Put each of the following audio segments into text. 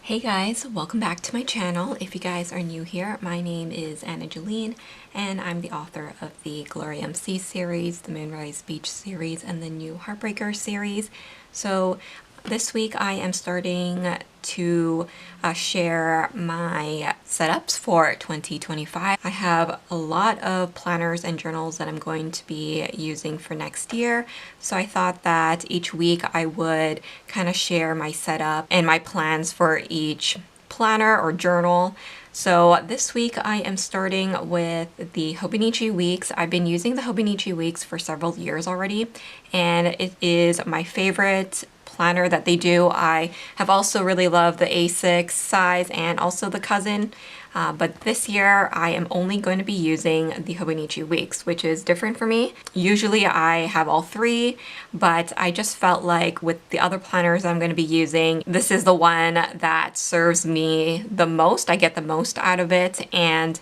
Hey guys, welcome back to my channel. If you guys are new here, my name is Jolene and I'm the author of the Glory MC series, the Moonrise Beach series, and the new Heartbreaker series. So this week I am starting to share my setups for 2025. I have a lot of planners and journals that I'm going to be using for next year. So I thought that each week I would kind of share my setup and my plans for each planner or journal. So this week I am starting with the Hobonichi weeks. I've been using the Hobonichi weeks for several years already, and it is my favorite planner that they do. I have also really loved the A6 size and also the cousin, but this year I am only going to be using the Hobonichi weeks, which is different for me. Usually I have all three, but I just felt like with the other planners I'm going to be using, this is the one that serves me the most. I get the most out of it, and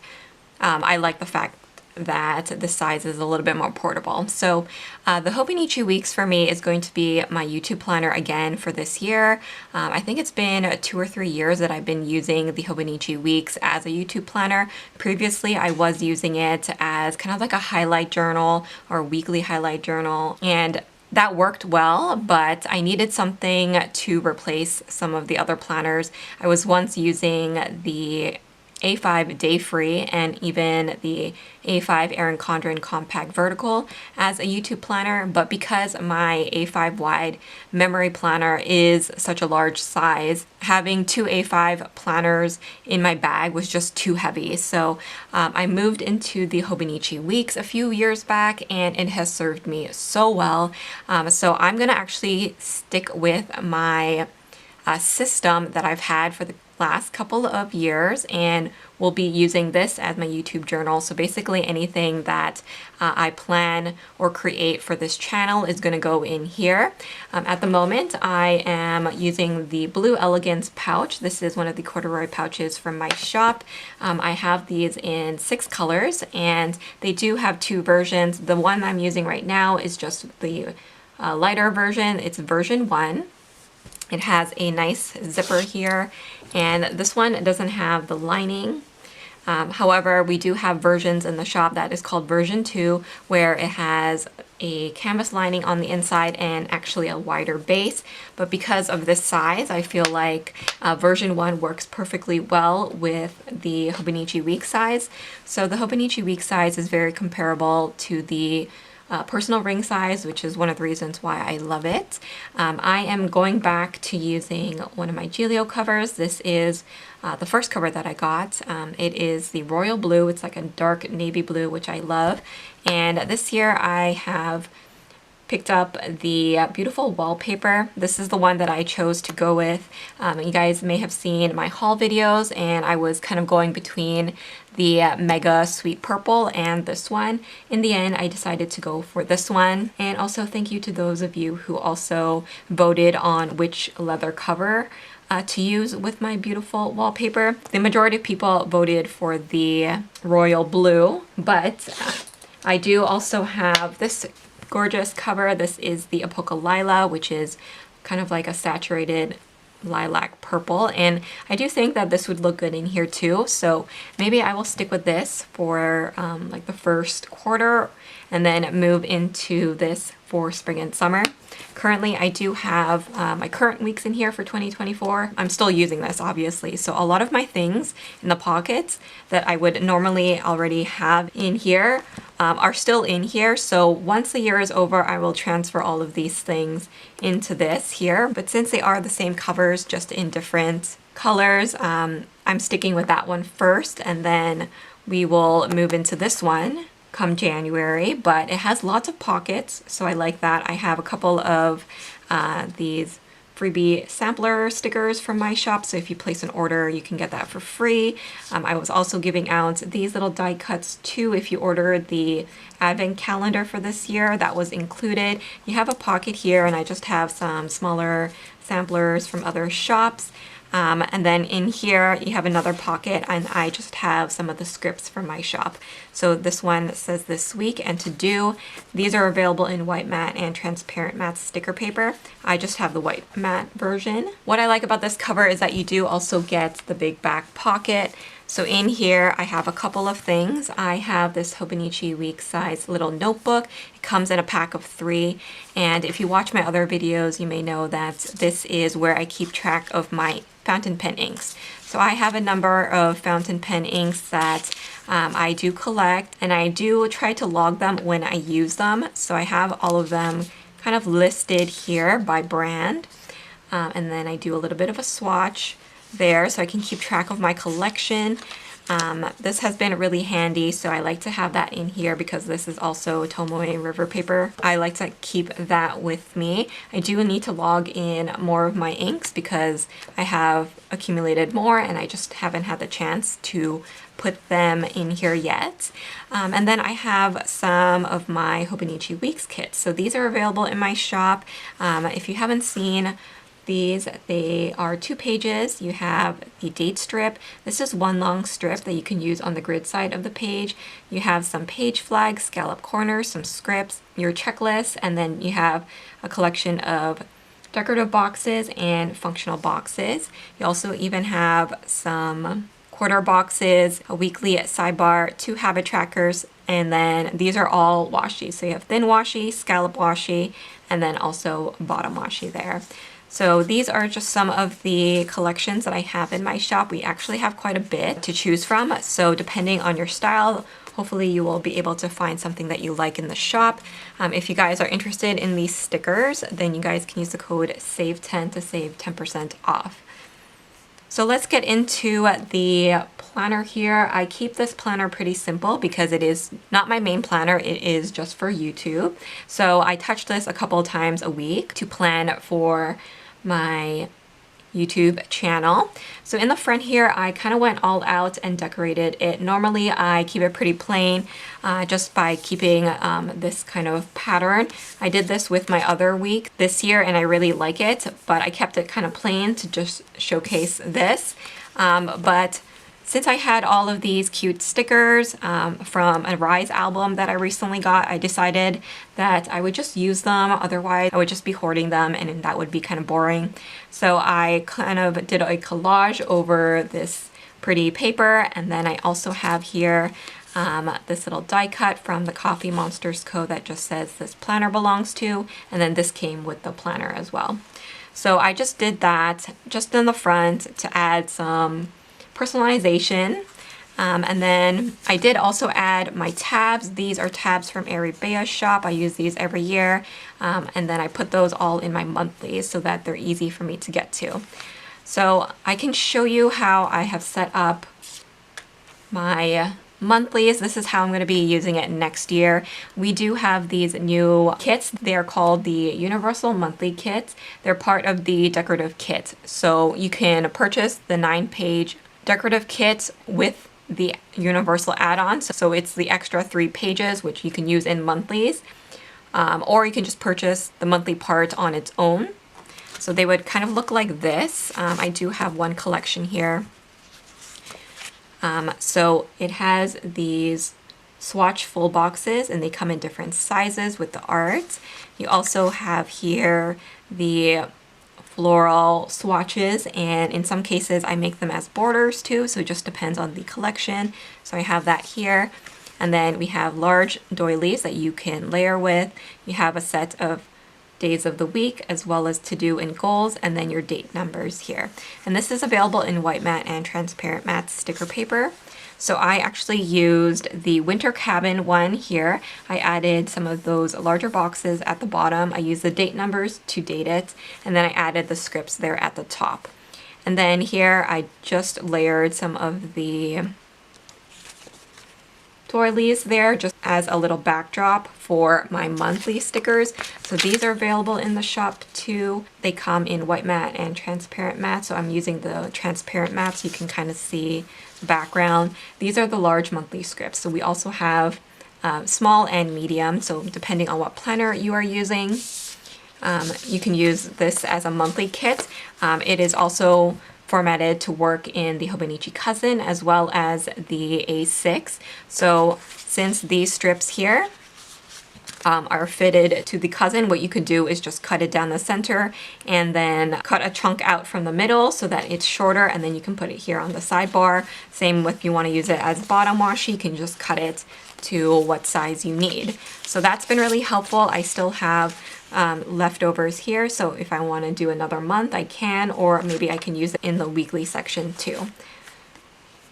I like the fact that the size is a little bit more portable. So the Hobonichi weeks for me is going to be my YouTube planner again for this year. I think it's been 2 or 3 years that I've been using the Hobonichi weeks as a YouTube planner. Previously I was using it as kind of like a highlight journal or weekly highlight journal, and that worked well, but I needed something to replace some of the other planners. I was once using the A5 Day Free and even the A5 Erin Condren Compact Vertical as a YouTube planner, but because my A5 wide memory planner is such a large size, having 2 A5 planners in my bag was just too heavy. So I moved into the Hobonichi weeks a few years back, and it has served me so well. So I'm gonna actually stick with my system that I've had for the last couple of years, and will be using this as my YouTube journal. So basically anything that I plan or create for this channel is going to go in here. At the moment I am using the Blue Elegance pouch. This is one of the corduroy pouches from my shop. I have these in 6 colors, and they do have 2 versions. The one I'm using right now is just the lighter version. It's version 1. It has a nice zipper here, and this one doesn't have the lining. However, we do have versions in the shop that is called version 2, where it has a canvas lining on the inside and actually a wider base. But because of this size, I feel like version 1 works perfectly well with the Hobonichi week size. So the Hobonichi week size is very comparable to the personal ring size, which is one of the reasons why I love it. I am going back to using one of my Giglio covers. This is the first cover that I got. It is the royal blue. It's like a dark navy blue, which I love. And this year I have picked up the beautiful wallpaper. This is the one that I chose to go with. You guys may have seen my haul videos, and I was kind of going between the Mega Sweet Purple and this one. In the end, I decided to go for this one. And also thank you to those of you who also voted on which leather cover to use with my beautiful wallpaper. The majority of people voted for the royal blue, but I do also have this gorgeous cover. This is the Apocalypse, which is kind of like a saturated lilac purple, and I do think that this would look good in here too, so maybe I will stick with this for like the first quarter and then move into this for spring and summer. Currently I do have my current weeks in here for 2024. I'm still using this obviously, so a lot of my things in the pockets that I would normally already have in here are still in here. So once the year is over, I will transfer all of these things into this here. But since they are the same covers, just in different colors, I'm sticking with that one first, and then we will move into this one come January. But it has lots of pockets, so I like that. I have a couple of these freebie sampler stickers from my shop, so if you place an order you can get that for free. I was also giving out these little die cuts too if you ordered the advent calendar for this year. That was included. You have a pocket here, and I just have some smaller samplers from other shops. And then in here you have another pocket, and I just have some of the scripts from my shop. So this one says this week and to do. These are available in white matte and transparent matte sticker paper. I just have the white matte version. What I like about this cover is that you do also get the big back pocket. So in here I have a couple of things. I have this Hobonichi week size little notebook. It comes in a pack of 3, and if you watch my other videos you may know that this is where I keep track of my fountain pen inks. So I have a number of fountain pen inks that I do collect, and I do try to log them when I use them. So I have all of them kind of listed here by brand, and then I do a little bit of a swatch there so I can keep track of my collection. This has been really handy, so I like to have that in here because this is also Tomoe River paper. I like to keep that with me. I do need to log in more of my inks because I have accumulated more and I just haven't had the chance to put them in here yet. And then I have some of my Hobonichi Weeks kits. So these are available in my shop. If you haven't seen these, they are 2 pages. You have the date strip. This is one long strip that you can use on the grid side of the page. You have some page flags, scallop corners, some scripts, your checklist, and then you have a collection of decorative boxes and functional boxes. You also even have some quarter boxes, a weekly sidebar, 2 habit trackers, and then these are all washi. So you have thin washi, scallop washi, and then also bottom washi there. So these are just some of the collections that I have in my shop. We actually have quite a bit to choose from. So depending on your style, hopefully you will be able to find something that you like in the shop. If you guys are interested in these stickers, then you guys can use the code SAVE10 to save 10% off. So let's get into the planner here. I keep this planner pretty simple because it is not my main planner, it is just for YouTube. So I touch this a couple of times a week to plan for my YouTube channel. So in the front here, I kind of went all out and decorated it. Normally I keep it pretty plain just by keeping this kind of pattern. I did this with my other week this year and I really like it, but I kept it kind of plain to just showcase this. But since I had all of these cute stickers from a Rise album that I recently got, I decided that I would just use them. Otherwise, I would just be hoarding them and that would be kind of boring. So I kind of did a collage over this pretty paper. And then I also have here this little die cut from the Coffee Monsters Co. that just says this planner belongs to. And then this came with the planner as well. So I just did that just in the front to add some personalization. And then I did also add my tabs. These are tabs from ArieBea's shop. I use these every year. And then I put those all in my monthlies so that they're easy for me to get to. So I can show you how I have set up my monthlies. This is how I'm going to be using it next year. We do have these new kits. They are called the Universal Monthly Kits. They're part of the decorative kit. So you can purchase the 9-page decorative kit with the universal add-ons. So it's the extra 3 pages, which you can use in monthlies, or you can just purchase the monthly part on its own. So they would kind of look like this. I do have one collection here. So it has these swatch full boxes and they come in different sizes with the art. You also have here the floral swatches, and in some cases I make them as borders too, so it just depends on the collection. So I have that here. And then we have large doilies that you can layer with. You have a set of days of the week as well as to do and goals, and then your date numbers here. And this is available in white matte and transparent matte sticker paper. So I actually used the winter cabin one here. I added some of those larger boxes at the bottom. I used the date numbers to date it, and then I added the scripts there at the top. And then here I just layered some of the doilies there just as a little backdrop for my monthly stickers. So these are available in the shop too. They come in white matte and transparent matte, so I'm using the transparent matte so you can kind of see the background. These are the large monthly scripts. So we also have small and medium, so depending on what planner you are using, you can use this as a monthly kit. It is also formatted to work in the Hobonichi Cousin as well as the A6. So since these strips here are fitted to the Cousin, what you could do is just cut it down the center and then cut a chunk out from the middle so that it's shorter, and then you can put it here on the sidebar. Same if you want to use it as bottom washi, you can just cut it to what size you need. So that's been really helpful. I still have leftovers here, so if I want to do another month I can, or maybe I can use it in the weekly section too.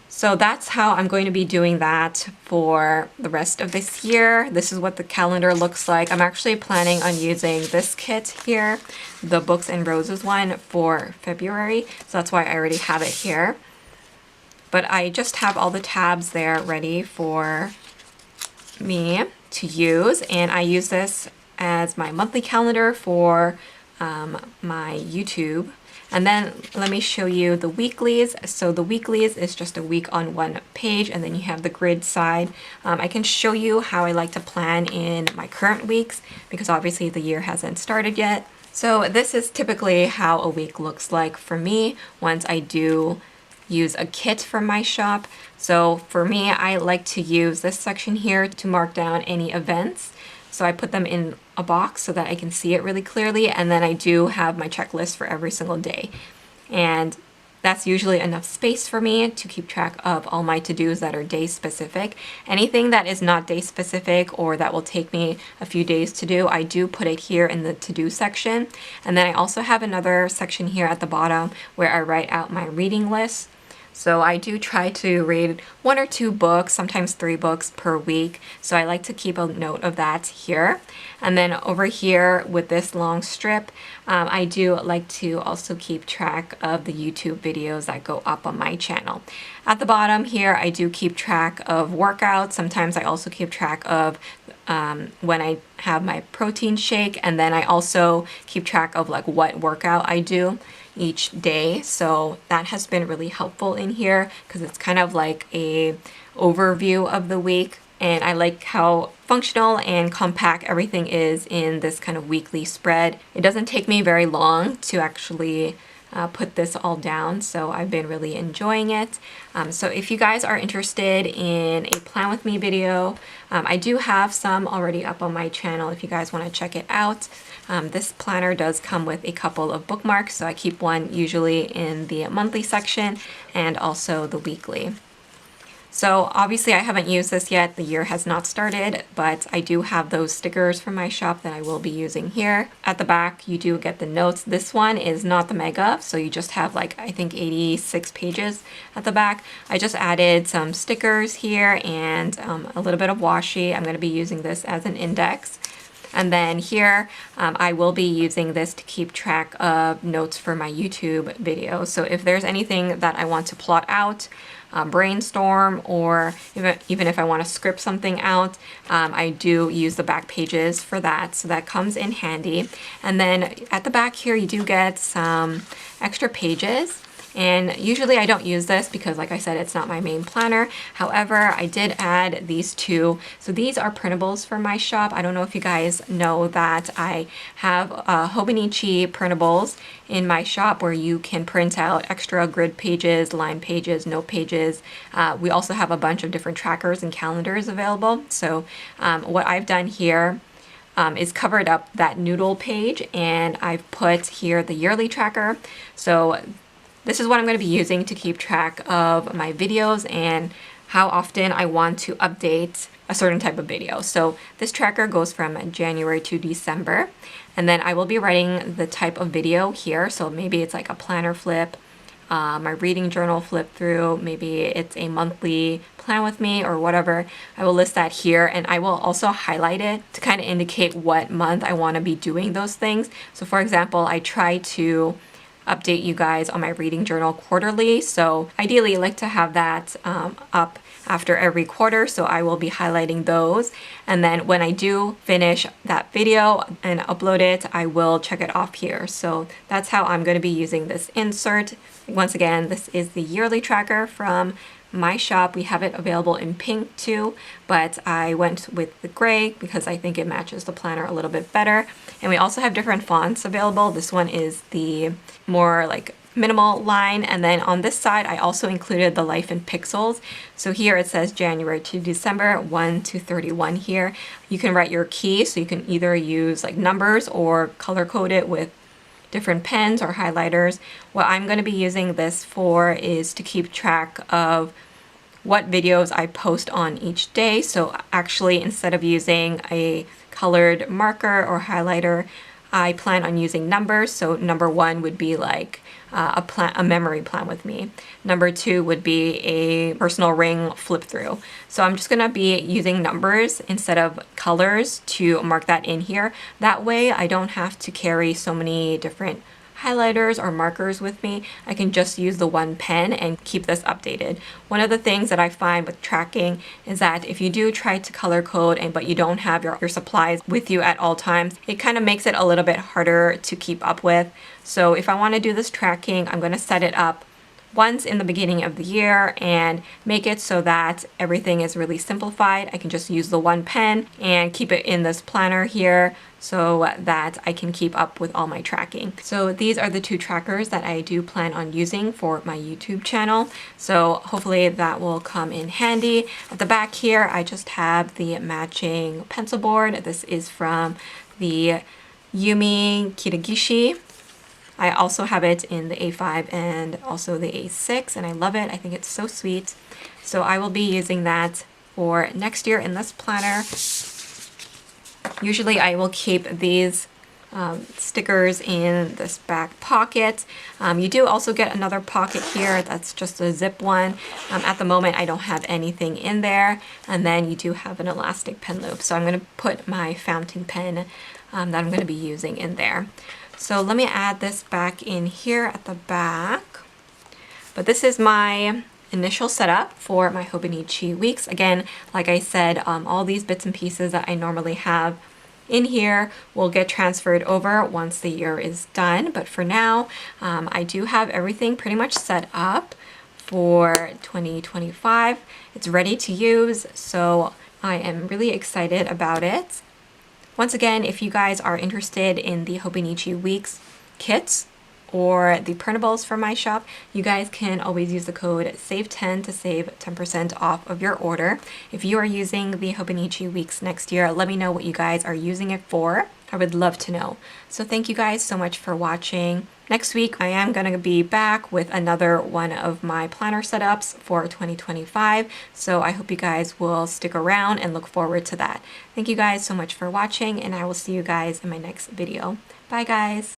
So that's how I'm going to be doing that for the rest of this year. This is what the calendar looks like. I'm actually planning on using this kit here, the Books and Roses one, for February. So that's why I already have it here. But I just have all the tabs there ready for me to use. And I use this as my monthly calendar for my YouTube. And then let me show you the weeklies. So the weeklies is just a week on one page, and then you have the grid side. I can show you how I like to plan in my current weeks because obviously the year hasn't started yet. So this is typically how a week looks like for me once I do use a kit from my shop. So for me, I like to use this section here to mark down any events. So I put them in a box so that I can see it really clearly, and then I do have my checklist for every single day. And that's usually enough space for me to keep track of all my to-dos that are day specific. Anything that is not day specific or that will take me a few days to do, I do put it here in the to-do section. And then I also have another section here at the bottom where I write out my reading list. So I do try to read 1 or 2 books, sometimes 3 books per week. So I like to keep a note of that here. And then over here with this long strip, I do like to also keep track of the YouTube videos that go up on my channel. At the bottom here, I do keep track of workouts. Sometimes I also keep track of when I have my protein shake, and then I also keep track of like what workout I do each day. So that has been really helpful in here because it's kind of like a overview of the week, and I like how functional and compact everything is in this kind of weekly spread. It doesn't take me very long to actually put this all down, so I've been really enjoying it. So if you guys are interested in a plan with me video, I do have some already up on my channel if you guys want to check it out. This planner does come with a couple of bookmarks, so I keep one usually in the monthly section and also the weekly. So obviously I haven't used this yet, the year has not started, but I do have those stickers from my shop that I will be using here. At the back you do get the notes. This one is not the mega, so you just have like I think 86 pages at the back. I just added some stickers here and a little bit of washi. I'm going to be using this as an index. And then here, I will be using this to keep track of notes for my YouTube video. So if there's anything that I want to plot out, brainstorm, or even if I want to script something out, I do use the back pages for that. So that comes in handy. And then at the back here, you do get some extra pages. And usually I don't use this because, like I said, it's not my main planner. However, I did add these two. So these are printables for my shop. I don't know if you guys know that I have Hobonichi printables in my shop where you can print out extra grid pages, line pages, note pages. We also have a bunch of different trackers and calendars available. So what I've done here is covered up that noodle page, and I've put here the yearly tracker. So this is what I'm going to be using to keep track of my videos and how often I want to update a certain type of video. So this tracker goes from January to December, and then I will be writing the type of video here. So maybe it's like a planner flip, my reading journal flip through, maybe it's a monthly plan with me or whatever. I will list that here, and I will also highlight it to kind of indicate what month I want to be doing those things. So for example, I try to update you guys on my reading journal quarterly. So ideally I like to have that up after every quarter. So I will be highlighting those. And then when I do finish that video and upload it, I will check it off here. So that's how I'm going to be using this insert. Once again, this is the yearly tracker from my shop. We have it available in pink too, but I went with the gray because I think it matches the planner a little bit better. And we also have different fonts available. This one is the more like minimal line, and then on this side I also included the life in pixels. So here it says January to December 1 to 31 here. You can write your key, so you can either use like numbers or color code it with different pens or highlighters. What I'm going to be using this for is to keep track of what videos I post on each day. So actually, instead of using a colored marker or highlighter, I plan on using numbers. So number 1 would be like a memory plan with me. Number 2 would be a personal ring flip through. So I'm just gonna be using numbers instead of colors to mark that in here. That way I don't have to carry so many different highlighters or markers with me. I can just use the one pen and keep this updated. One of the things that I find with tracking is that if you do try to color code but you don't have your supplies with you at all times, it kind of makes it a little bit harder to keep up with. So if I want to do this tracking, I'm going to set it up once in the beginning of the year and make it so that everything is really simplified. I can just use the one pen and keep it in this planner here so that I can keep up with all my tracking. So these are the 2 trackers that I do plan on using for my YouTube channel. So hopefully that will come in handy. At the back here, I just have the matching pencil board. This is from the Yumi Kitagishi. I also have it in the A5 and also the A6, and I love it. I think it's so sweet. So I will be using that for next year in this planner. Usually I will keep these stickers in this back pocket. You do also get another pocket here that's just a zip one. At the moment I don't have anything in there, and then you do have an elastic pen loop. So I'm going to put my fountain pen that I'm going to be using in there. So let me add this back in here at the back. But this is my initial setup for my Hobonichi weeks. Again, like I said, all these bits and pieces that I normally have in here will get transferred over once the year is done. But for now, I do have everything pretty much set up for 2025. It's ready to use, so I am really excited about it. Once again, if you guys are interested in the Hobonichi Weeks kits or the printables from my shop, you guys can always use the code SAVE10 to save 10% off of your order. If you are using the Hobonichi Weeks next year, let me know what you guys are using it for. I would love to know. So thank you guys so much for watching. Next week, I am going to be back with another one of my planner setups for 2025. So I hope you guys will stick around and look forward to that. Thank you guys so much for watching, and I will see you guys in my next video. Bye guys.